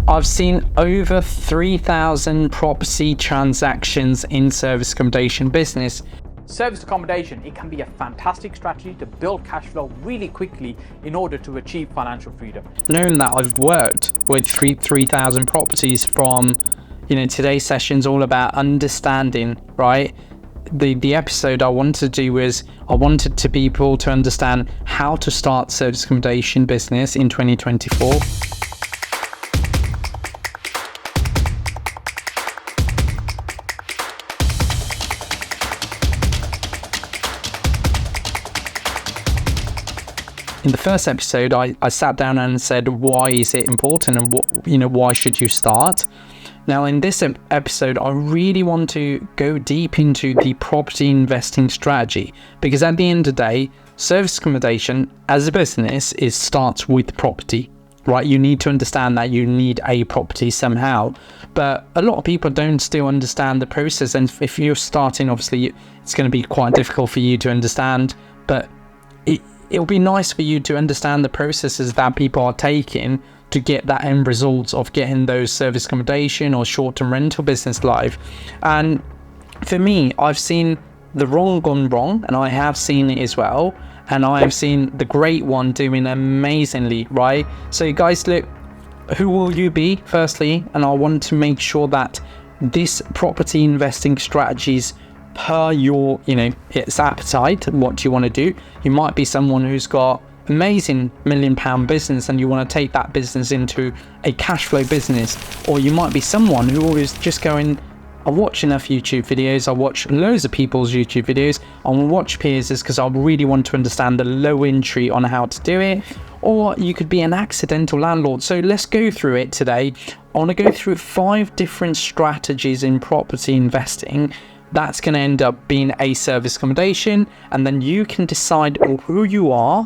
I've seen over 3,000 property transactions in service accommodation business. Service accommodation, it can be a fantastic strategy to build cash flow really quickly in order to achieve financial freedom. Knowing that I've worked with 3,000 properties from, today's session's all about understanding, right? The episode I wanted to do was I wanted to people to understand how to start service accommodation business in 2024. In the first episode, I sat down and said, why is it important and why should you start? Now, in this episode, I really want to go deep into the property investing strategy, because at the end of the day, service accommodation as a business starts with property, right? You need to understand that you need a property somehow, but a lot of people don't still understand the process. And if you're starting, obviously, it's going to be quite difficult for you to understand, but it'll be nice for you to understand the processes that people are taking to get that end result of getting those service accommodation or short-term rental business live. And for me, I've seen the wrong gone wrong, and I have seen it as well. And I have seen the great one doing amazingly, right? So guys, look, who will you be firstly? And I want to make sure that this property investing strategies per your, its appetite, what you want to do. You might be someone who's got amazing £1 million business and you want to take that business into a cash flow business. Or you might be someone who is just going, I watch enough YouTube videos, I watch loads of people's YouTube videos, I will watch Piers' because I really want to understand the low entry on how to do it. Or you could be an accidental landlord. So let's go through it today. I want to go through 5 different strategies in property investing that's going to end up being a service accommodation, and then you can decide who you are,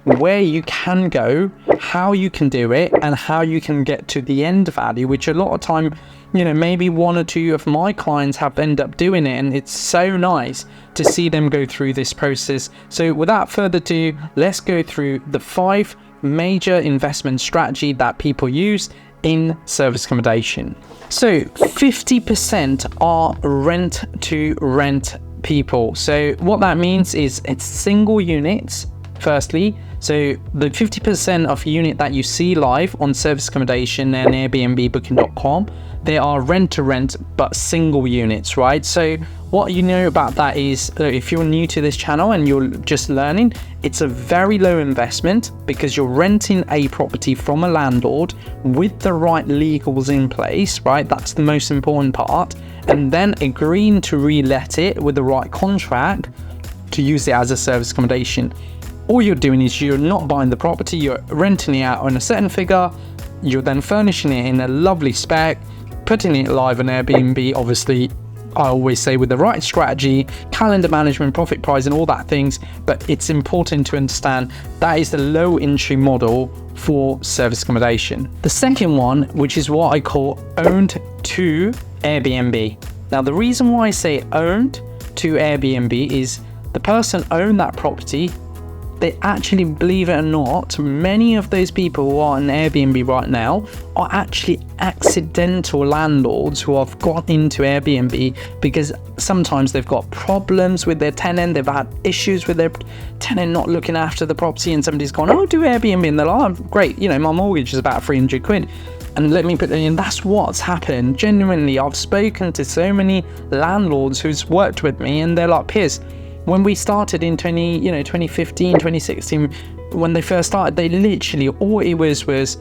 where you can go, how you can do it, and how you can get to the end value, which a lot of time, maybe 1 or 2 of my clients have ended up doing it, and it's so nice to see them go through this process. So without further ado, let's go through the 5 major investment strategy that people use in service accommodation. So 50% are rent to rent people. So what that means is it's single units firstly. So the 50% of unit that you see live on service accommodation and Airbnb booking.com, they are rent to rent but single units, right? So what you know about that is, if you're new to this channel and you're just learning, it's a very low investment because you're renting a property from a landlord with the right legals in place, right? That's the most important part. And then agreeing to re-let it with the right contract to use it as a service accommodation. All you're doing is you're not buying the property, you're renting it out on a certain figure, you're then furnishing it in a lovely spec, putting it live on Airbnb, obviously, I always say with the right strategy, calendar management, profit price and all that things, but it's important to understand that is the low entry model for service accommodation. The second one, which is what I call owned to Airbnb. Now, the reason why I say owned to Airbnb is the person owned that property. They actually, believe it or not, many of those people who are on Airbnb right now are actually accidental landlords who have got into Airbnb because sometimes they've got problems with their tenant, they've had issues with their tenant not looking after the property, and somebody's gone, oh, do Airbnb, and they're like, oh, great, my mortgage is about 300 quid. And let me put it in, that's what's happened. Genuinely, I've spoken to so many landlords who's worked with me, and they're like, Piers, when we started in 2015, 2016, when they first started, they literally, all it was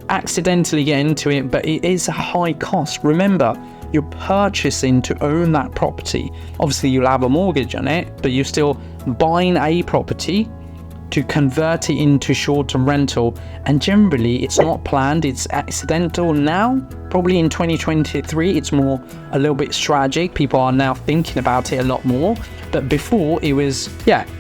accidentally get into it, but it is a high cost. Remember, you're purchasing to own that property. Obviously, you'll have a mortgage on it, but you're still buying a property to convert it into short-term rental. And generally, it's not planned, it's accidental. Now, probably in 2023, it's more a little bit strategic. People are now thinking about it a lot more. But before it was,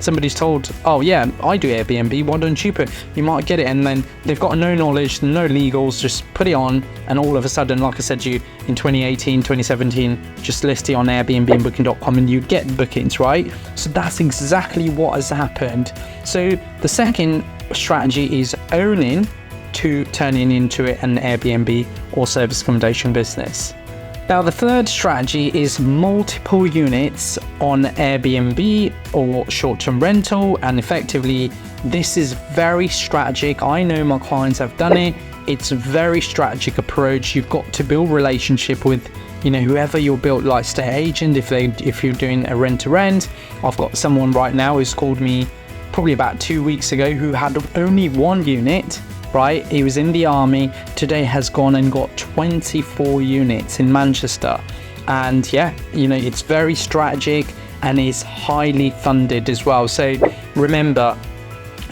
somebody's told, oh yeah, I do Airbnb, why don't you put, you might get it. And then they've got no knowledge, no legals, just put it on. And all of a sudden, like I said to you, in 2018, 2017, just list it on Airbnb and booking.com and you get bookings, right? So that's exactly what has happened. So the second strategy is owning to turning into an Airbnb or service accommodation business. Now, the third strategy is multiple units on Airbnb or short-term rental, and effectively this is very strategic. I know my clients have done it. It's a very strategic approach. You've got to build relationship with, you know, whoever you're built like estate agent. If you're doing a rent to rent, I've got someone right now who's called me probably about 2 weeks ago who had only one unit, right? He was in the army, today has gone and got 24 units in Manchester. And yeah, you know, it's very strategic and is highly funded as well. So remember,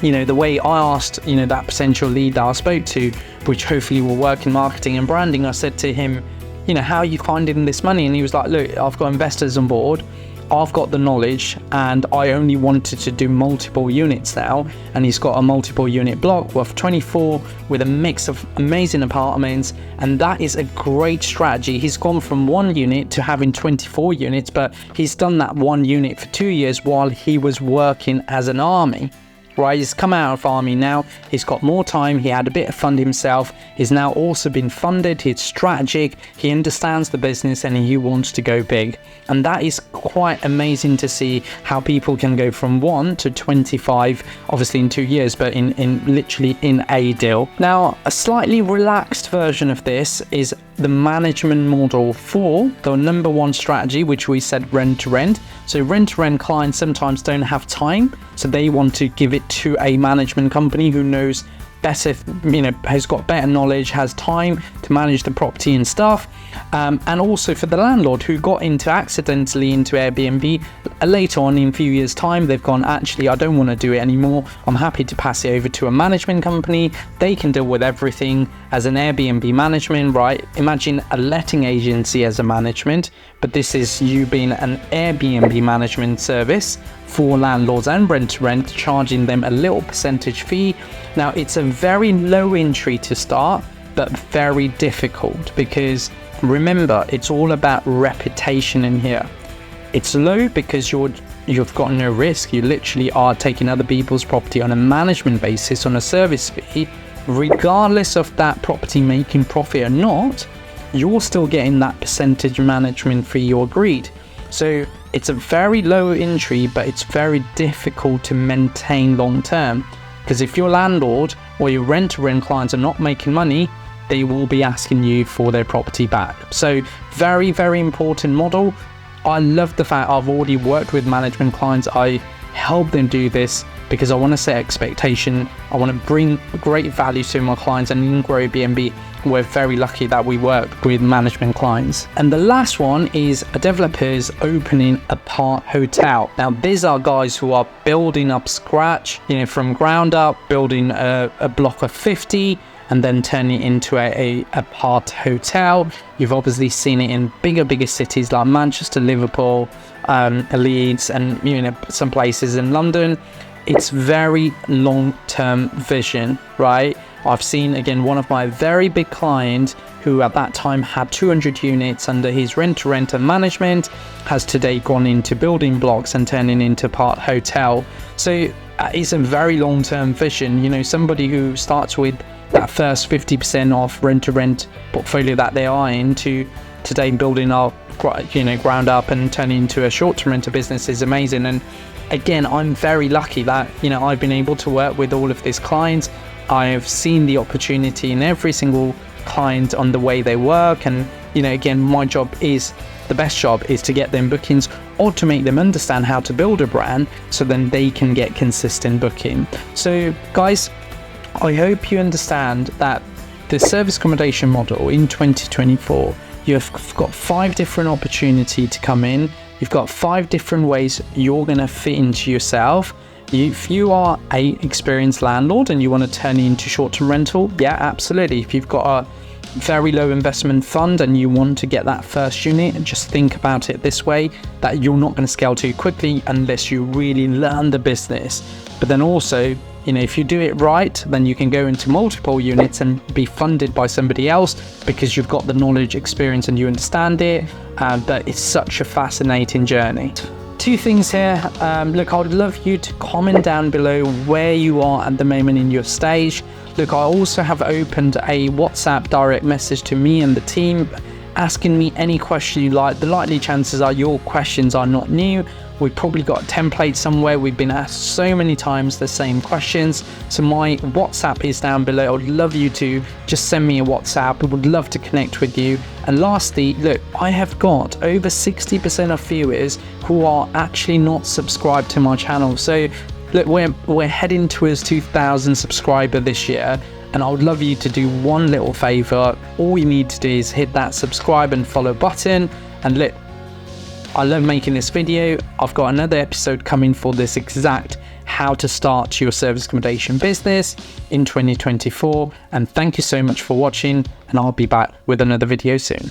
you know, the way I asked, you know, that potential lead that I spoke to, which hopefully will work in marketing and branding, I said to him, you know, how are you finding this money? And he was like, look, I've got investors on board, I've got the knowledge, and I only wanted to do multiple units now. And he's got a multiple unit block worth 24 with a mix of amazing apartments, and that is a great strategy. He's gone from one unit to having 24 units, but he's done that one unit for 2 years while he was working as an army. Right, he's come out of army now, he's got more time, he had a bit of fund himself, he's now also been funded, he's strategic, he understands the business and he wants to go big. And that is quite amazing to see how people can go from 1 to 25, obviously in 2 years, but in literally in a deal. Now, a slightly relaxed version of this is the management model for the number one strategy, which we said rent to rent. So rent to rent clients sometimes don't have time, so they want to give it to a management company who knows better, you know, has got better knowledge, has time to manage the property and stuff. And also for the landlord who got accidentally into Airbnb, later on in a few years time, they've gone, actually, I don't want to do it anymore. I'm happy to pass it over to a management company. They can deal with everything as an Airbnb management, right? Imagine a letting agency as a management, but this is you being an Airbnb management service for landlords and rent to rent, charging them a little percentage fee. Now, it's a very low entry to start, but very difficult, because remember, it's all about reputation in here. It's low because you've got no risk. You literally are taking other people's property on a management basis on a service fee. Regardless of that property making profit or not, you're still getting that percentage management fee you agreed. So it's a very low entry, but it's very difficult to maintain long term, because if your landlord or your rent to rent clients are not making money, they will be asking you for their property back. So very, very important model. I love the fact I've already worked with management clients. I help them do this because I want to set expectation. I want to bring great value to my clients, and in GrowYourBnb, we're very lucky that we work with management clients. And the last one is a developer's opening a part hotel. Now, these are guys who are building up scratch, you know, from ground up, building a block of 50 and then turning it into a part hotel. You've obviously seen it in bigger cities like Manchester, Liverpool, Leeds, and, you know, some places in London. It's very long-term vision, right? I've seen, again, one of my very big clients who at that time had 200 units under his rent-to-rent and management, has today gone into building blocks and turning into part hotel. So it's a very long-term vision. You know, somebody who starts with that first 50% off rent-to-rent portfolio that they are in to today building our, you know, ground up and turning into a short-term rental business is amazing. And again, I'm very lucky that, you know, I've been able to work with all of these clients. I've seen the opportunity in every single client on the way they work. And, you know, again, my job is, the best job is to get them bookings or to make them understand how to build a brand so then they can get consistent booking. So guys, I hope you understand that the service accommodation model in 2024, you've got 5 different opportunities to come in. You've got 5 different ways you're going to fit into yourself. If you are a experienced landlord and you want to turn it into short-term rental, yeah, absolutely. If you've got a very low investment fund and you want to get that first unit, just think about it this way, that you're not going to scale too quickly unless you really learn the business. But then also, you know, if you do it right, then you can go into multiple units and be funded by somebody else because you've got the knowledge, experience, and you understand it. But it's such a fascinating journey. two things here. Look, I would love you to comment down below where you are at the moment in your stage. Look, I also have opened a WhatsApp direct message to me and the team, asking me any question you like. The likely chances are your questions are not new. We've probably got a template somewhere. We've been asked so many times the same questions. So my WhatsApp is down below. I would love you to just send me a WhatsApp. I would love to connect with you. And lastly, look, I have got over 60% of viewers who are actually not subscribed to my channel. So look, we're heading towards 2,000 subscribers this year. And I would love you to do one little favor. All you need to do is hit that subscribe and follow button. And look, I love making this video. I've got another episode coming for this exact how to start your service accommodation business in 2024. And thank you so much for watching, and I'll be back with another video soon.